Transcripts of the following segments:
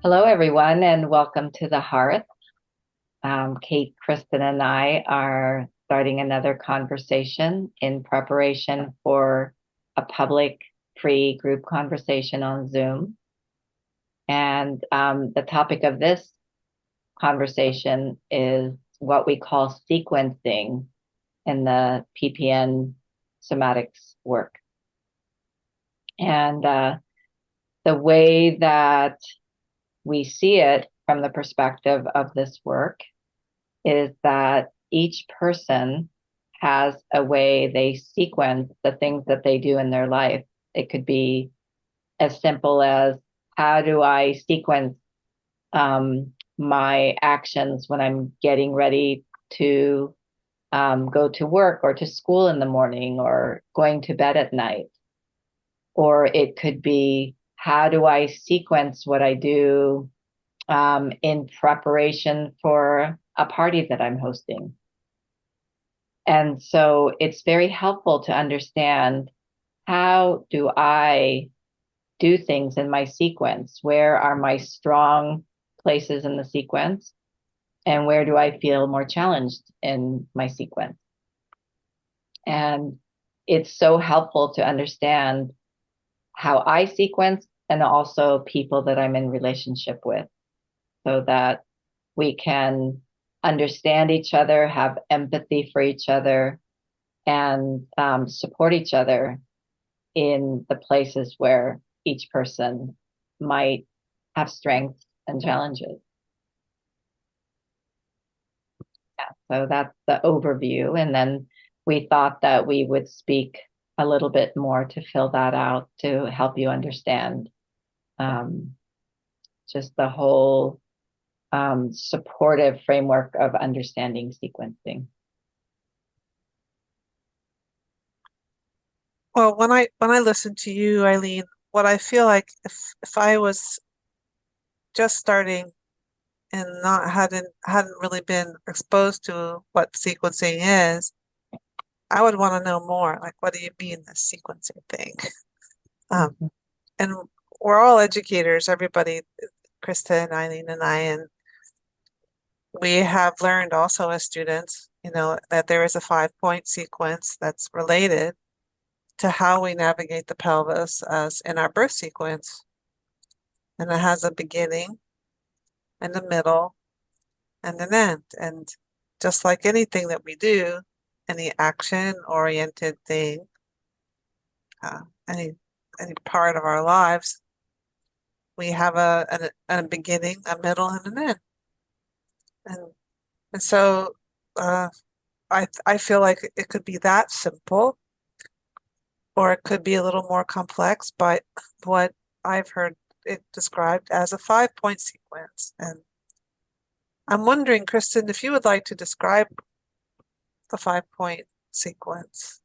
Hello, everyone, and welcome to the Hearth. Kate, Kristin, and I are starting another conversation in preparation for a public free group conversation on Zoom. And the topic of this conversation is what we call sequencing in the PPN somatics work. And the way that we see it from the perspective of this work is that each person has a way they sequence the things that they do in their life. It could be as simple as, how do I sequence my actions when I'm getting ready to go to work or to school in the morning or going to bed at night? Or it could be, how do I sequence what I do in preparation for a party that I'm hosting? And so it's very helpful to understand, how do I do things in my sequence? Where are my strong places in the sequence? And where do I feel more challenged in my sequence? And it's so helpful to understand how I sequence and also people that I'm in relationship with, so that we can understand each other, have empathy for each other, and support each other in the places where each person might have strengths and challenges. Yeah, so that's the overview. And then we thought that we would speak a little bit more to fill that out, to help you understand um, just the whole supportive framework of understanding sequencing. Well, when I listen to you, Eileen, what I feel like if I was just starting and not hadn't really been exposed to what sequencing is, I would want to know more. Like, what do you mean this sequencing thing? Um, Mhm. and we're all educators, everybody, Krista, Eileen, and I, and we have learned also as students, that there is a 5-point sequence that's related to how we navigate the pelvis as in our birth sequence. And it has a beginning and a middle and an end. And just like anything that we do, any action-oriented thing, uh, any any part of our lives, we have a beginning, a middle, and an end. And and so I feel like it could be that simple, or it could be a little more complex, but what I've heard it described as a 5-point sequence. And I'm wondering, Kristen, if you would like to describe the 5-point sequence.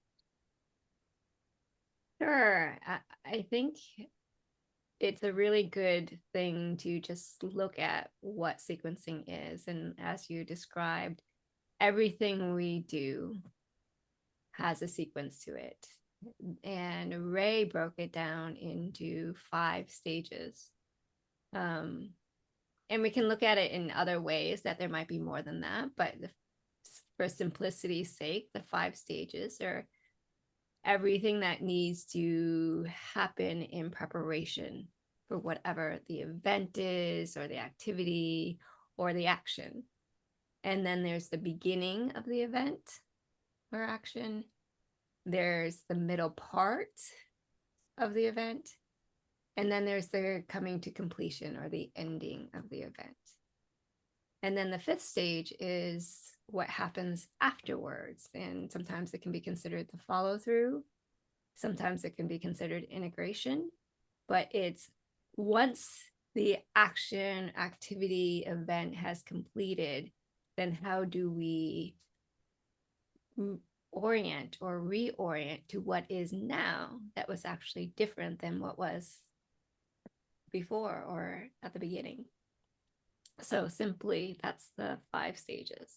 Sure. I think it's a really good thing to just look at what sequencing is. And as you described, everything we do has a sequence to it. And Ray broke it down into 5 stages. Um, and we can look at it in other ways that there might be more than that, but for simplicity's sake, the 5 stages are everything that needs to happen in preparation for whatever the event is, or the activity, or the action. And then there's the beginning of the event or action. There's the middle part of the event. And then there's the coming to completion or the ending of the event. And then the 5th stage is what happens afterwards. And sometimes it can be considered the follow through. Sometimes it can be considered integration, but it's once the action, activity, event has completed, then how do we orient or reorient to what is now that was actually different than what was before or at the beginning? So simply, that's the 5 stages.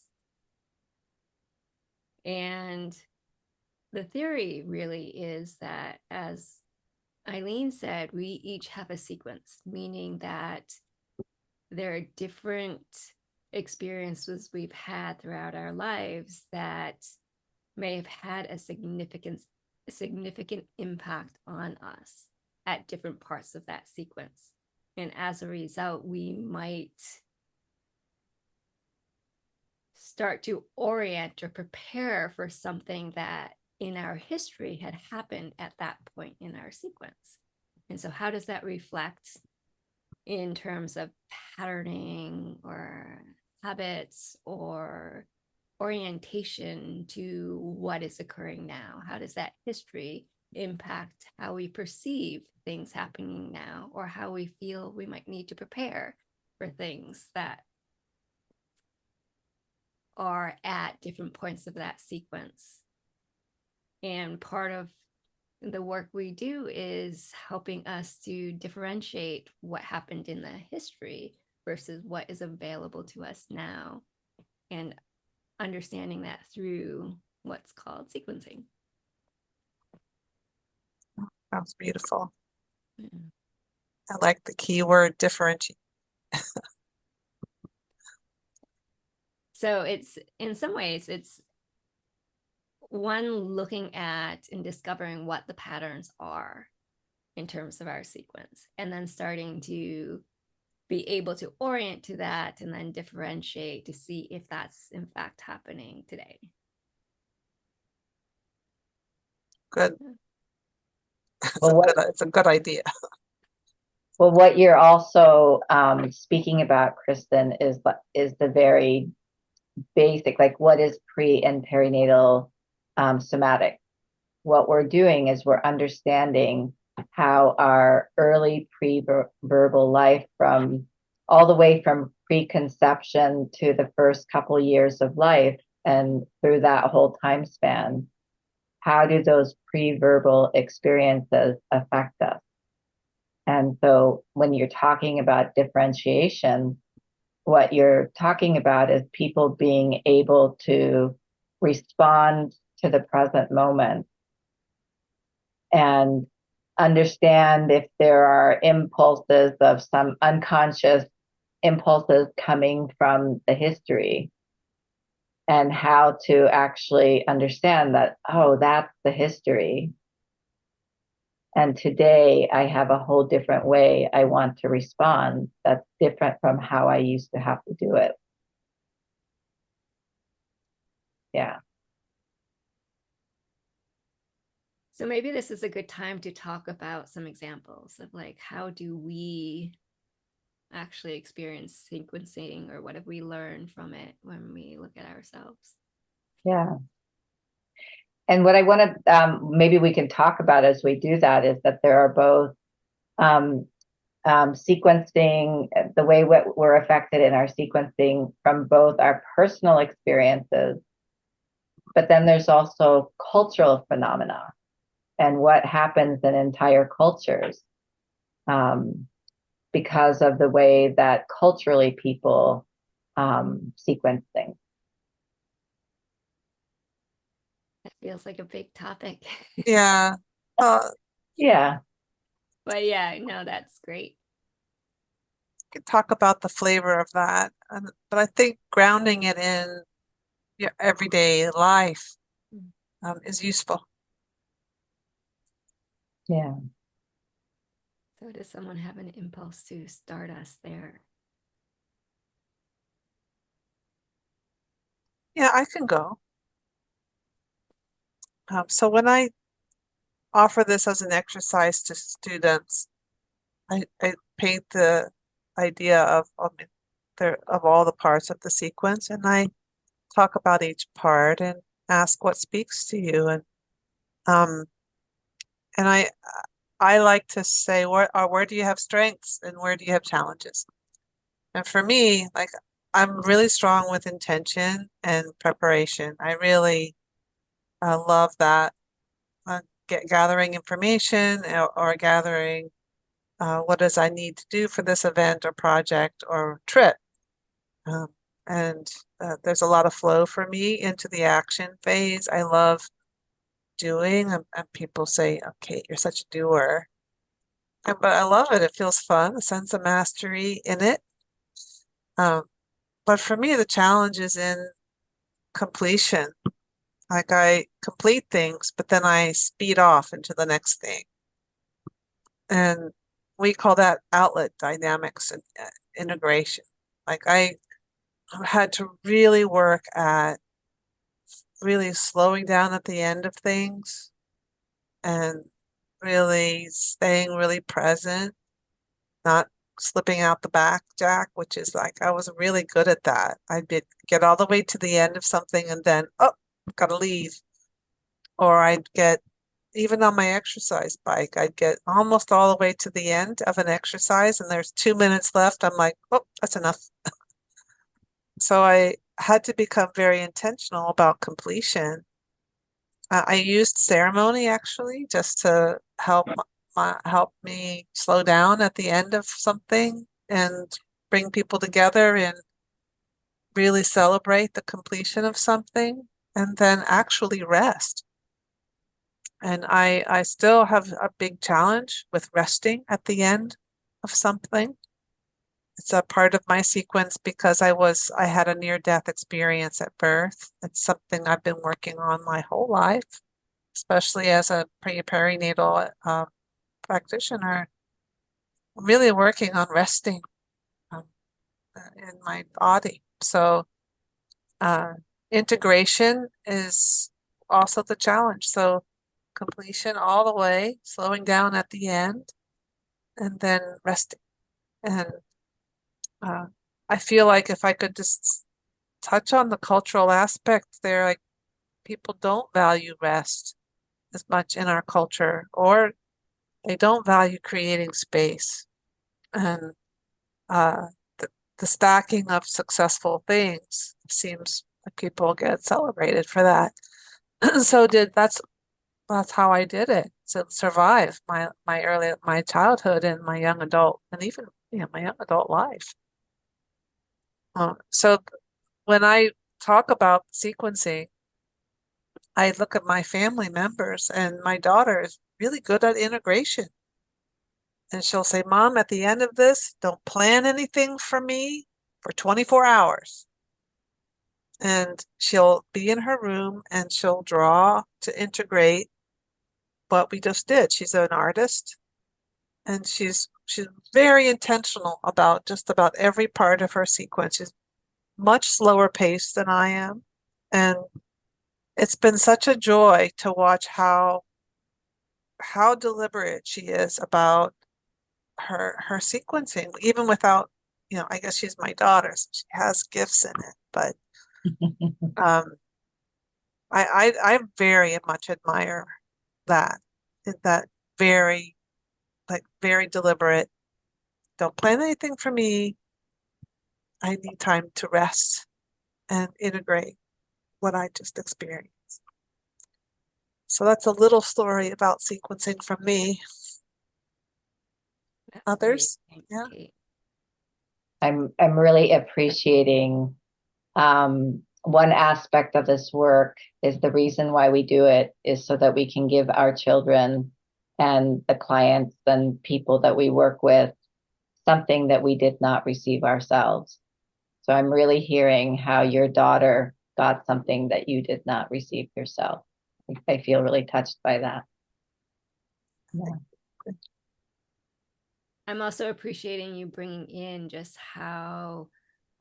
And the theory really is that, as Eileen said, we each have a sequence, meaning that there are different experiences we've had throughout our lives that may have had a significant impact on us at different parts of that sequence. And as a result, we might start to orient or prepare for something that in our history had happened at that point in our sequence. And so how does that reflect in terms of patterning or habits or orientation to what is occurring now? How does that history impact how we perceive things happening now, or how we feel we might need to prepare for things that are at different points of that sequence? And part of the work we do is helping us to differentiate what happened in the history versus what is available to us now, and understanding that through what's called sequencing. Sounds beautiful. Yeah. I like the keyword differentiate. So it's, in some ways, it's one, looking at and discovering what the patterns are in terms of our sequence, and then starting to be able to orient to that and then differentiate to see if that's in fact happening today. Good. Well, It's a good idea. Well, what you're also speaking about, Kristin, is the very basic, like what is pre and perinatal somatic. What we're doing is we're understanding how our early pre-verbal life, from all the way from preconception to the first couple years of life and through that whole time span, how do those pre-verbal experiences affect us? And so when you're talking about differentiation, what you're talking about is people being able to respond to the present moment and understand if there are impulses of some unconscious impulses coming from the history, and how to actually understand that, oh, that's the history. And today I have a whole different way I want to respond that's different from how I used to have to do it. Yeah. So maybe this is a good time to talk about some examples of, like, how do we actually experience sequencing, or what have we learned from it when we look at ourselves? Yeah. And what I want to, maybe we can talk about as we do that, is that there are both sequencing, the way we're affected in our sequencing from both our personal experiences, but then there's also cultural phenomena and what happens in entire cultures because of the way that culturally people sequence things. That feels like a big topic. Yeah. Yeah. But yeah, no, that's great. Could talk about the flavor of that, but I think grounding it in your everyday life is useful. Yeah. So does someone have an impulse to start us there? Yeah, I can go. So when I offer this as an exercise to students, I paint the idea of all the parts of the sequence, and I talk about each part and ask what speaks to you, and I like to say, where do you have strengths and where do you have challenges? And for me, like, I'm really strong with intention and preparation. I really love that, gathering information or gathering what does I need to do for this event or project or trip. And there's a lot of flow for me into the action phase. I love doing, and people say, okay, you're such a doer. But I love it. It feels fun, a sense of mastery in it. But for me, the challenge is in completion. Like I complete things, but then I speed off into the next thing. And we call that outlet dynamics and integration. Like I had to really work at really slowing down at the end of things and really staying really present, not slipping out the back, Jack, which is like I was really good at that. I'd get all the way to the end of something and then, oh, gotta leave. Or I'd get, even on my exercise bike, I'd get almost all the way to the end of an exercise and there's 2 minutes left. I'm like, oh, that's enough. So I had to become very intentional about completion. I used ceremony actually just to help me slow down at the end of something and bring people together and really celebrate the completion of something and then actually rest. And I still have a big challenge with resting at the end of something. It's a part of my sequence because I had a near-death experience at birth. It's something I've been working on my whole life, especially as a perinatal practitioner. I'm really working on resting in my body. So integration is also the challenge. So completion all the way, slowing down at the end, and then resting. And I feel like if I could just touch on the cultural aspect there, like people don't value rest as much in our culture, or they don't value creating space. And the stacking of successful things seems like people get celebrated for that. So that's how I did it to survive my childhood and my young adult and even my young adult life. So when I talk about sequencing, I look at my family members, and my daughter is really good at integration. And she'll say, Mom, at the end of this, don't plan anything for me for 24 hours. And she'll be in her room and she'll draw to integrate what we just did. She's an artist and she's very intentional about just about every part of her sequence. She's much slower paced than I am. And it's been such a joy to watch how deliberate she is about her sequencing, even without, I guess she's my daughter, so she has gifts in it, but I very much admire that very deliberate, don't plan anything for me, I need time to rest and integrate what I just experienced. So that's a little story about sequencing from me. That's Others? great. Thanks, Yeah. Kate. I'm really appreciating one aspect of this work is the reason why we do it is so that we can give our children and the clients and people that we work with something that we did not receive ourselves. So I'm really hearing how your daughter got something that you did not receive yourself. I feel really touched by that. Yeah. I'm also appreciating you bringing in just how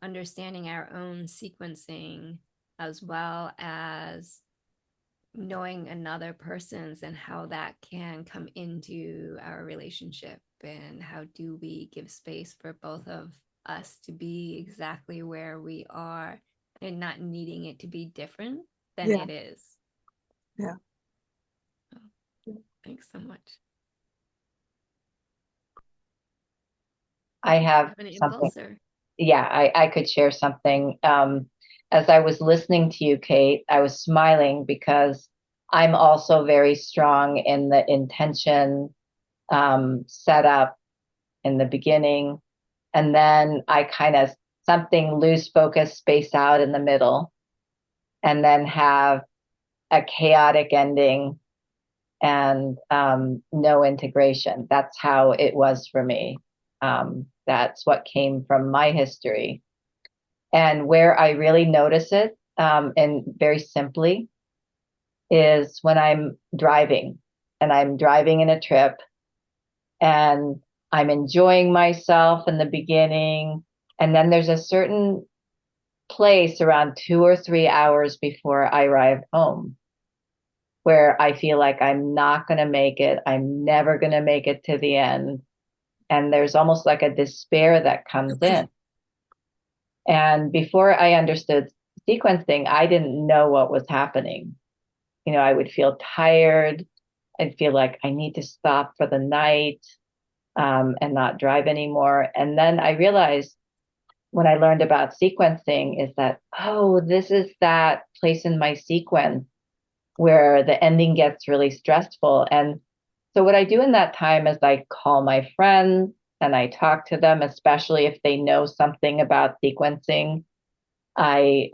understanding our own sequencing, as well as knowing another person's, and how that can come into our relationship, and how do we give space for both of us to be exactly where we are and not needing it to be different than it is. Yeah. So, thanks so much. I have An something. impulsor. Yeah, I could share something. As I was listening to you, Kate, I was smiling because I'm also very strong in the intention setup in the beginning. And then I kind of something loose focus space out in the middle, and then have a chaotic ending and no integration. That's how it was for me. That's what came from my history. And where I really notice it, and very simply, is when I'm driving and I'm driving in a trip and I'm enjoying myself in the beginning. And then there's a certain place around 2 or 3 hours before I arrive home where I feel like I'm not going to make it. I'm never going to make it to the end. And there's almost like a despair that comes in. And before I understood sequencing, I didn't know what was happening. I would feel tired. I'd feel like I need to stop for the night, and not drive anymore. And then I realized when I learned about sequencing is that, oh, this is that place in my sequence where the ending gets really stressful. And so what I do in that time is I call my friends and I talk to them, especially if they know something about sequencing. I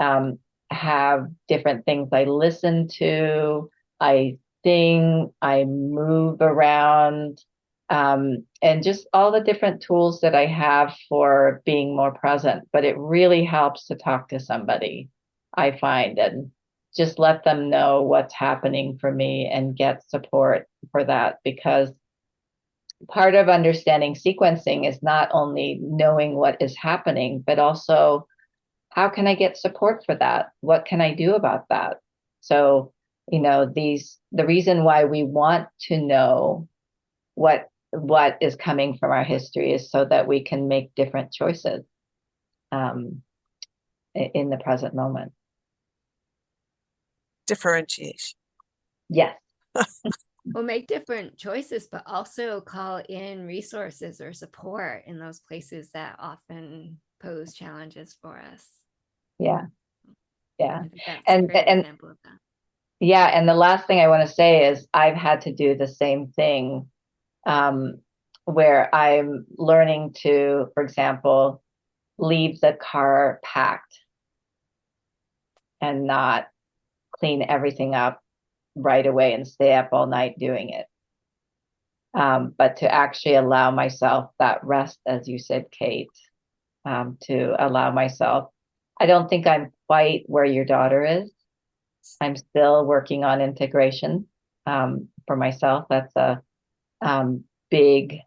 have different things I listen to. I sing, I move around, and just all the different tools that I have for being more present. But it really helps to talk to somebody, I find, and just let them know what's happening for me and get support for that. Because part of understanding sequencing is not only knowing what is happening, but also how can I get support for that? What can I do about that? So, the reason why we want to know what is coming from our history is so that we can make different choices, um, in the present moment. Differentiation. Yes. We'll make different choices, but also call in resources or support in those places that often pose challenges for us. Yeah. Yeah. I think that's a And great and example of that. yeah, and the last thing I want to say is I've had to do the same thing, um, where I'm learning to, for example, leave the car packed and not clean everything up right away and stay up all night doing it. But to actually allow myself that rest, as you said, Kate, to allow myself. I don't think I'm quite where your daughter is. I'm still working on integration, for myself. That's a big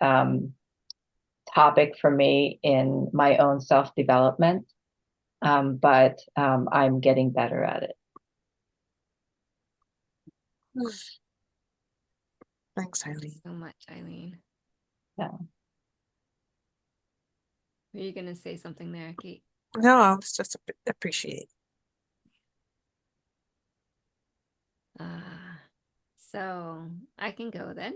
topic for me in my own self-development. But I'm getting better at it. Thanks, Eileen. So much, Eileen. Yeah. Were you going to say something there, Kate? No, I was just appreciate. So I can go then.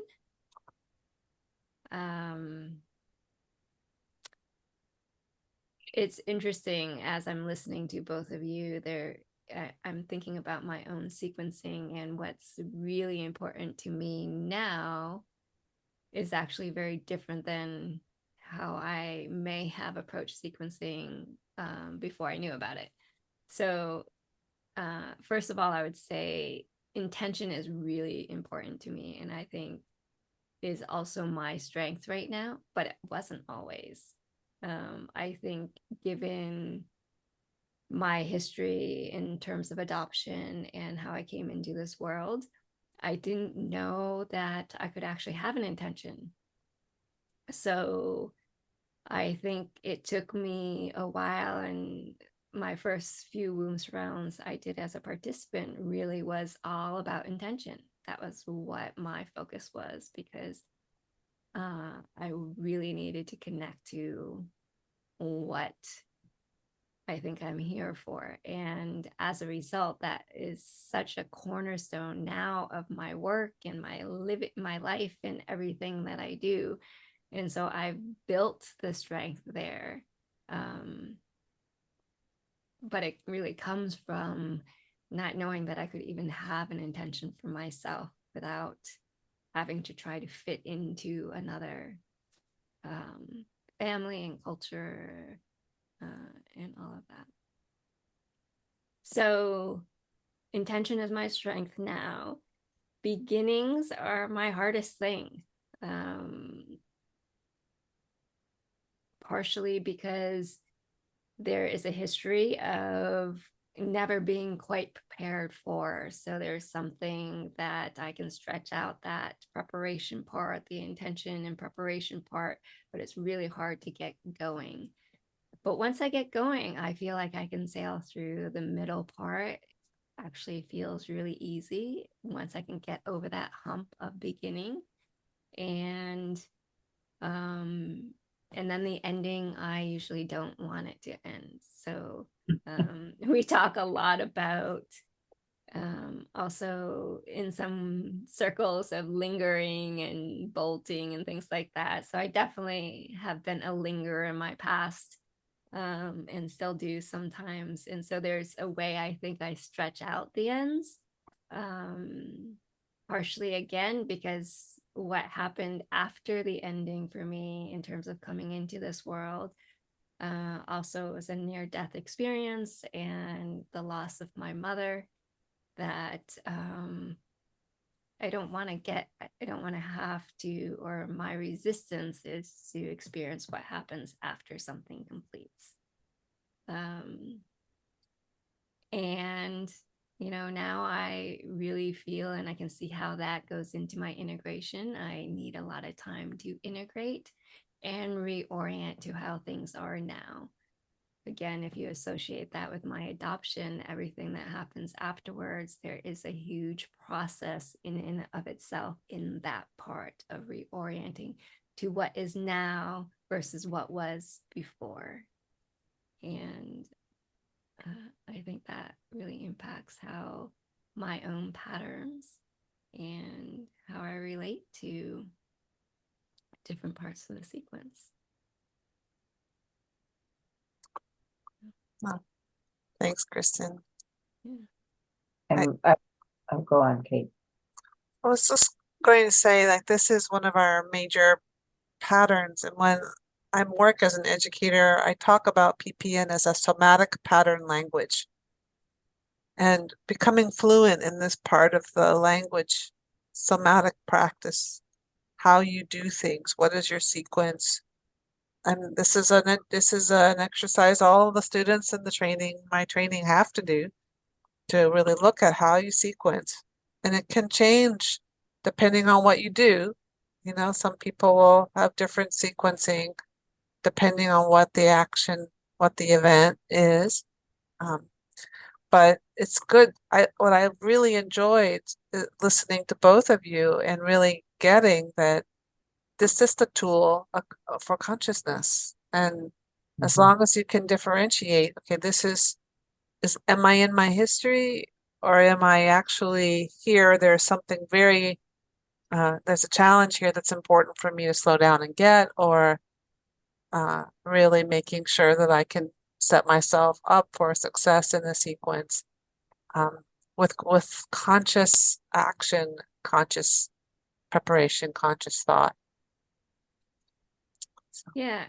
It's interesting as I'm listening to both of you I'm thinking about my own sequencing, and what's really important to me now is actually very different than how I may have approached sequencing before I knew about it. So first of all, I would say intention is really important to me, and I think is also my strength right now, but it wasn't always. I think given my history in terms of adoption and how I came into this world, I didn't know that I could actually have an intention. So I think it took me a while, and my first few wombs rounds I did as a participant really was all about intention. That was what my focus was, because I really needed to connect to what I think I'm here for. And as a result, that is such a cornerstone now of my work and my life and everything that I do. And so I've built the strength there. But it really comes from not knowing that I could even have an intention for myself without having to try to fit into another family and culture, and all of that. So intention is my strength now. Beginnings are my hardest thing, partially because there is a history of never being quite prepared for. So there's something that I can stretch out that preparation part, the intention and preparation part, but it's really hard to get going. But once I get going, I feel like I can sail through the middle part. Actually feels really easy once I can get over that hump of beginning. And then the ending, I usually don't want it to end. So we talk a lot about also in some circles of lingering and bolting and things like that. So I definitely have been a lingerer in my past, and still do sometimes. And so there's a way I think I stretch out the ends, partially again because what happened after the ending for me in terms of coming into this world also was a near-death experience and the loss of my mother that I don't want to have to, or my resistance is to experience what happens after something completes. And now I really feel, and I can see how that goes into my integration. I need a lot of time to integrate and reorient to how things are now. Again, if you associate that with my adoption, everything that happens afterwards, there is a huge process in and of itself in that part of reorienting to what is now versus what was before. And I think that really impacts how my own patterns and how I relate to different parts of the sequence. Oh, thanks, Kristin. Yeah. And I'll go on, Kate. I was just going to say, like, this is one of our major patterns. And when I work as an educator, I talk about PPN as a somatic pattern language. And becoming fluent in this part of the language, somatic practice, how you do things, what is your sequence? And this is an exercise all of the students in my training have to do, to really look at how you sequence. And it can change depending on what you do. Some people will have different sequencing depending on what the action, what the event is. But it's good. What I really enjoyed listening to both of you and really getting that this is the tool for consciousness. And as long as you can differentiate, okay, this is am I in my history, or am I actually here? There's something there's a challenge here that's important for me to slow down and get, or really making sure that I can set myself up for success in the sequence, with conscious action, conscious preparation, conscious thought. So. Yeah.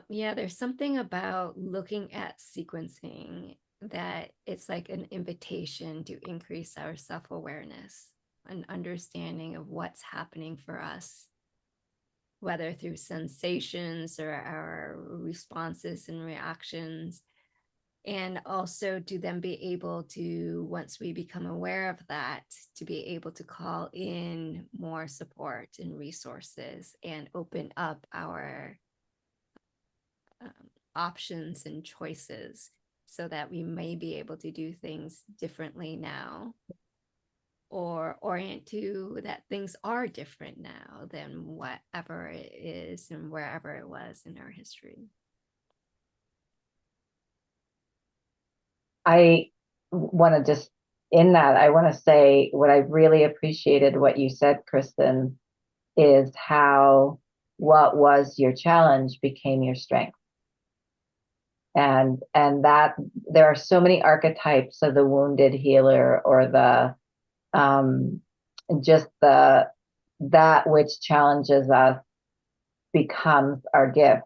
There's something about looking at sequencing that it's like an invitation to increase our self-awareness, an understanding of what's happening for us, whether through sensations or our responses and reactions. And also to then be able to, once we become aware of that, to be able to call in more support and resources and open up our options and choices so that we may be able to do things differently now, or orient to that things are different now than whatever it is and wherever it was in our history. I want to just, in that, I want to say what I really appreciated what you said, Kristin, is how what was your challenge became your strength. And that there are so many archetypes of the wounded healer, or the just that which challenges us becomes our gift,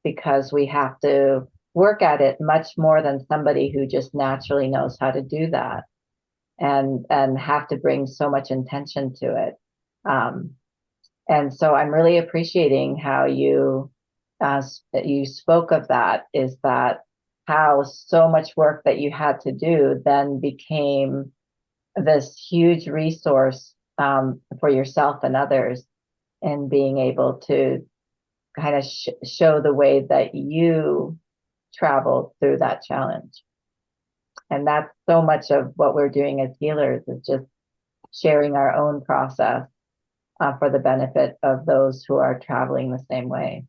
because we have to work at it much more than somebody who just naturally knows how to do that, and have to bring so much intention to it. And so I'm really appreciating how you that you spoke of that is that how so much work that you had to do then became this huge resource for yourself and others, and being able to kind of show the way that you traveled through that challenge. And that's so much of what we're doing as healers, is just sharing our own process for the benefit of those who are traveling the same way.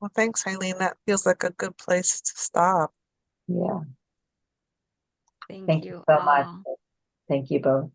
Well, thanks, Eileen. That feels like a good place to stop. Yeah. Thank Thank you you so much. all. Thank you both.